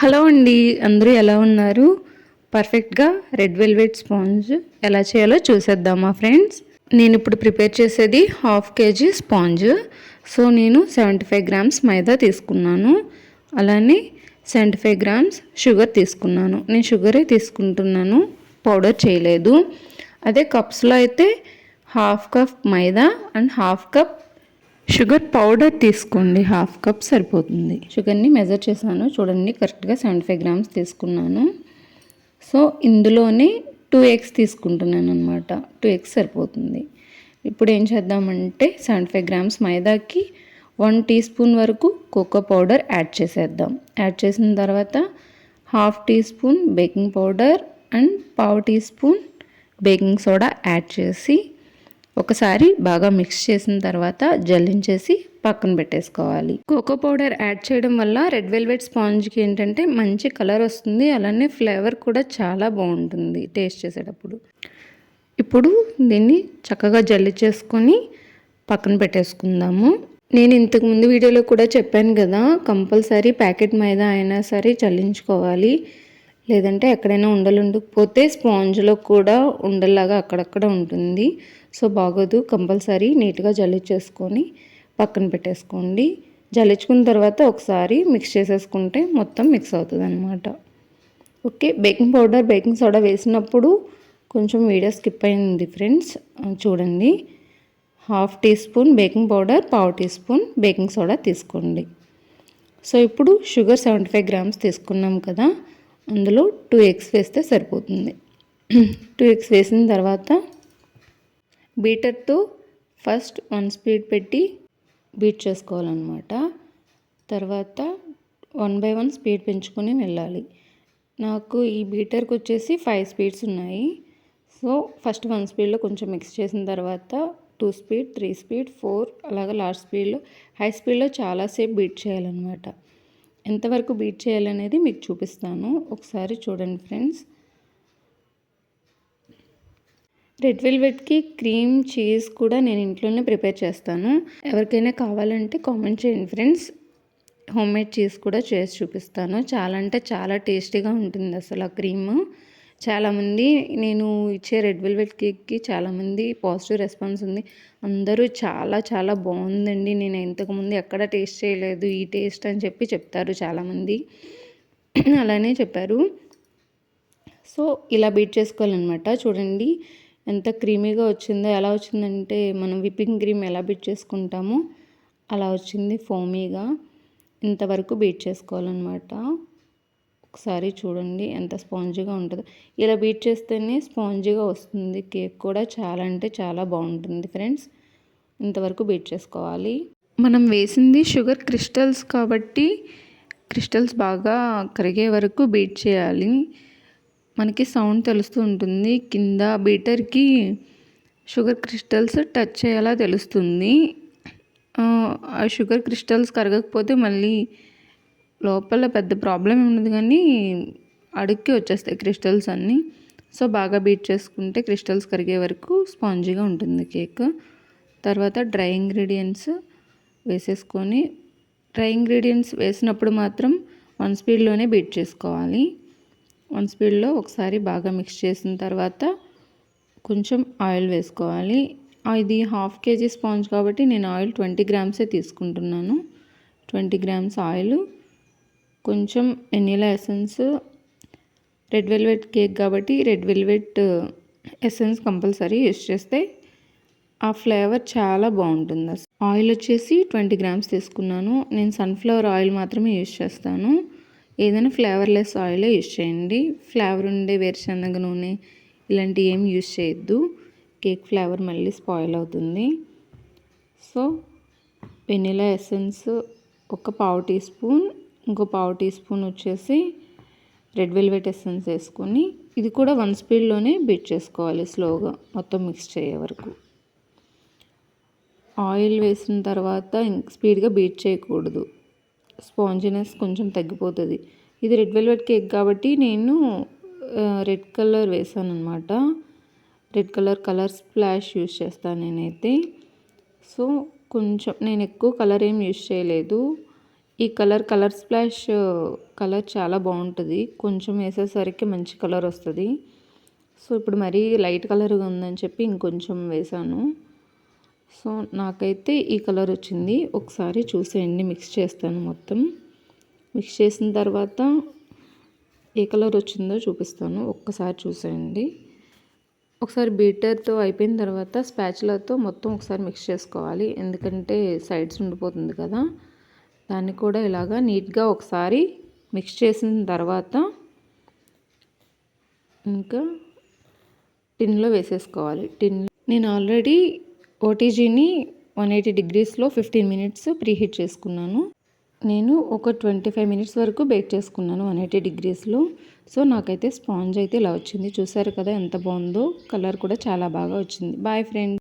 Hello అండి, అందరూ ఎలా ఉన్నారు? పర్ఫెక్ట్గా రెడ్ వెల్వెట్ స్పాంజ్ ఎలా చేయాలో చూసేద్దామా ఫ్రెండ్స్? నేను ఇప్పుడు ప్రిపేర్ చేసేది 1/2 kg స్పాంజ్. సో నేను 75 గ్రామ్స్ మైదా తీసుకున్నాను. అలానే 75 గ్రామ్స్ షుగర్ తీసుకున్నాను. నేను షుగరే తీసుకుంటున్నాను, పౌడర్ చేయలేదు. అదే కప్స్లో అయితే 1/2 cup maida and 1/2 cup sugar powder తీసుకోండి. 1/2 కప్ సరిపోతుంది. షుగర్ని మెజర్ చేశాను చూడండి, కరెక్ట్గా 75 గ్రామ్స్ తీసుకున్నాను. సో ఇందులోనే 2 ఎగ్స్ తీసుకుంటున్నాను అనమాట. 2 ఎగ్స్ సరిపోతుంది. ఇప్పుడు ఏం చేద్దామంటే 75 గ్రామ్స్ మైదాకి 1 టీ స్పూన్ వరకు కోకో పౌడర్ యాడ్ చేసేద్దాం. యాడ్ చేసిన తర్వాత 1/2 teaspoon baking powder and 1/2 teaspoon baking soda add చేసి ఒకసారి బాగా మిక్స్ చేసిన తర్వాత జల్లించేసి పక్కన పెట్టేసుకోవాలి. కోకో పౌడర్ యాడ్ చేయడం వల్ల రెడ్ వెల్వెట్ స్పాంజ్కి ఏంటంటే మంచి కలర్ వస్తుంది. అలానే ఫ్లేవర్ కూడా చాలా బాగుంటుంది టేస్ట్ చేసేటప్పుడు. ఇప్పుడు దీన్ని చక్కగా జల్లి చేసుకొని పక్కన పెట్టేసుకుందాము. నేను ఇంతకుముందు వీడియోలో కూడా చెప్పాను కదా, కంపల్సరీ ప్యాకెట్ మైదా అయినా సరే చల్లించుకోవాలి. లేదంటే ఎక్కడైనా ఉండలు ఉండకపోతే స్పాంజ్లో కూడా ఉండల్లాగా అక్కడక్కడ ఉంటుంది. సో బాగోదు. కంపల్సరీ నీట్గా జల్లించేసుకొని పక్కన పెట్టేసుకోండి. జల్లించుకున్న తర్వాత ఒకసారి మిక్స్ చేసేసుకుంటే మొత్తం మిక్స్ అవుతుంది అనమాట. Okay, baking powder baking soda వేసినప్పుడు కొంచెం వీడియో స్కిప్ అయింది ఫ్రెండ్స్, చూడండి. 1/2 teaspoon baking powder, 1/2 teaspoon baking soda తీసుకోండి. సో ఇప్పుడు షుగర్ 75 గ్రామ్స్ తీసుకున్నాం కదా, అందులో 2 ఎగ్స్ వేస్తే సరిపోతుంది. 2 ఎగ్స్ వేసిన తర్వాత బీటర్తో ఫస్ట్ 1 స్పీడ్ పెట్టి బీట్ చేసుకోవాలన్నమాట. తర్వాత 1 by 1 స్పీడ్ పెంచుకొని వెళ్ళాలి. నాకు ఈ బీటర్కి వచ్చేసి 5 స్పీడ్స్ ఉన్నాయి. సో ఫస్ట్ 1 స్పీడ్లో కొంచెం మిక్స్ చేసిన తర్వాత 2 స్పీడ్, 3 స్పీడ్, 4 అలాగా లాస్ట్ స్పీడ్లో, హై స్పీడ్లో చాలాసేపు బీట్ చేయాలన్నమాట. ఎంతవరకు బీట్ చేయాలనేది మీకు చూపిస్తాను, ఒకసారి చూడండి ఫ్రెండ్స్. రెడ్ వెల్వెట్కి క్రీమ్ చీజ్ కూడా నేను ఇంట్లోనే ప్రిపేర్ చేస్తాను. ఎవరికైనా కావాలంటే కామెంట్ చేయండి ఫ్రెండ్స్. హోమ్మేడ్ చీజ్ కూడా చేసి చూపిస్తాను. చాలా అంటే చాలా టేస్టీగా ఉంటుంది అసలు ఆ క్రీమ్. చాలామంది నేను ఇచ్చే రెడ్ వెల్వెట్ కేక్కి చాలామంది పాజిటివ్ రెస్పాన్స్ ఉంది. అందరూ చాలా చాలా బాగుందండి, నేను ఇంతకుముందు ఎక్కడ టేస్ట్ చేయలేదు ఈ టేస్ట్ అని చెప్తారు చాలామంది. అలానే చెప్పారు. సో ఇలా బీట్ చేసుకోవాలన్నమాట. చూడండి ఎంత క్రీమీగా వచ్చిందో. ఎలా వచ్చిందంటే మనం విప్పింగ్ క్రీమ్ ఎలా బీట్ చేసుకుంటామో అలా వచ్చింది, ఫోమీగా. ఇంతవరకు బీట్ చేసుకోవాలన్నమాట. ఒకసారి చూడండి ఎంత స్పాంజీగా ఉంటుందో. ఇలా బీట్ చేస్తేనే స్పాంజీగా వస్తుంది కేక్ కూడా. చాలా అంటే చాలా బాగుంటుంది ఫ్రెండ్స్. ఇంతవరకు బీట్ చేసుకోవాలి. మనం వేసింది షుగర్ క్రిస్టల్స్ కాబట్టి క్రిస్టల్స్ బాగా కరిగే వరకు బీట్ చేయాలి. మనకి సౌండ్ తెలుస్తూ ఉంటుంది కింద. బీటర్కి షుగర్ క్రిస్టల్స్ టచ్ చేయాలా తెలుస్తుంది. ఆ షుగర్ క్రిస్టల్స్ కరగకపోతే మళ్ళీ లోపల పెద్ద ప్రాబ్లం ఉండదు, కానీ అడుక్కి వచ్చేస్తాయి క్రిస్టల్స్ అన్నీ. సో బాగా బీట్ చేసుకుంటే క్రిస్టల్స్ కరిగే వరకు స్పాంజీగా ఉంటుంది కేక్. తర్వాత డ్రై ఇంగ్రీడియంట్స్ వేసేసుకొని, డ్రై ఇంగ్రీడియంట్స్ వేసినప్పుడు మాత్రం 1 స్పీడ్లోనే బీట్ చేసుకోవాలి. 1 స్పీడ్లో ఒకసారి బాగా మిక్స్ చేసిన తర్వాత కొంచెం ఆయిల్ వేసుకోవాలి. ఇది 1/2 kg స్పాంజ్ కాబట్టి నేను ఆయిల్ 20 గ్రామ్సే తీసుకుంటున్నాను. 20 గ్రామ్స్ ఆయిల్, కొంచెం vanilla essence. Red velvet cake కాబట్టి red velvet essence compulsory use చేస్తే ఆ ఫ్లేవర్ చాలా బాగుంటుంది. ఆయిల్ వచ్చేసి 20 గ్రామ్స్ తీసుకున్నాను. నేను సన్ఫ్లవర్ ఆయిల్ మాత్రమే యూస్ చేస్తాను. ఏదైనా ఫ్లేవర్లెస్ ఆయిలే యూస్ చేయండి. ఫ్లేవర్ ఉండే వేరుశనగ నూనె ఇలాంటివి ఏం యూస్ చేయొద్దు. కేక్ ఫ్లేవర్ మళ్ళీ స్పాయిల్ అవుతుంది. సో వెనిలా ఎసెన్స్ ఒక 1/2 టీ స్పూన్, ఇంకో 1/2 టీ స్పూన్ వచ్చేసి రెడ్ వెల్వెట్ ఎసెన్స్ వేసుకొని ఇది కూడా 1 స్పీడ్లోనే బీట్ చేసుకోవాలి స్లోగా, మొత్తం మిక్స్ చేయే వరకు. ఆయిల్ వేసిన తర్వాత స్పీడ్గా బీట్ చేయకూడదు, స్పాంజినెస్ కొంచెం తగ్గిపోతుంది. ఇది రెడ్ వెల్వెట్ కేక్ కాబట్టి నేను రెడ్ కలర్ వేసాను అనమాట. రెడ్ కలర్ స్ప్లాష్ యూస్ చేస్తాను నేనైతే. సో కొంచెం నేను ఎక్కువ కలర్ ఏం యూస్ చేయలేదు. ఈ కలర్ స్ప్లాష్ కలర్ చాలా బాగుంటుంది. కొంచెం వేసేసరికి మంచి కలర్ వస్తుంది. సో ఇప్పుడు మరీ లైట్ కలర్గా ఉందని చెప్పి ఇంకొంచెం వేసాను. సో నాకైతే ఈ కలర్ వచ్చింది. ఒకసారి చూసేయండి, మిక్స్ చేస్తాను. మొత్తం మిక్స్ చేసిన తర్వాత ఏ కలర్ వచ్చిందో చూపిస్తాను, ఒక్కసారి చూసేయండి. ఒకసారి బీటర్తో అయిపోయిన తర్వాత స్పాచులాతో మొత్తం ఒకసారి మిక్స్ చేసుకోవాలి, ఎందుకంటే సైడ్స్ ఉండిపోతుంది కదా. దాన్ని కూడా ఇలాగా నీట్గా ఒకసారి మిక్స్ చేసిన తర్వాత ఇంకా టిన్లో వేసేసుకోవాలి. నేను ఆల్రెడీ ఓటీజీని 180 డిగ్రీస్లో 15 మినిట్స్ ప్రీహీట్ చేసుకున్నాను. నేను ఒక 25 మినిట్స్ వరకు బేక్ చేసుకున్నాను 180 డిగ్రీస్లో. సో నాకైతే స్పాంజ్ అయితే ఇలా వచ్చింది. చూసారు కదా ఎంత బాగుందో. కలర్ కూడా చాలా బాగా వచ్చింది. Bye friends.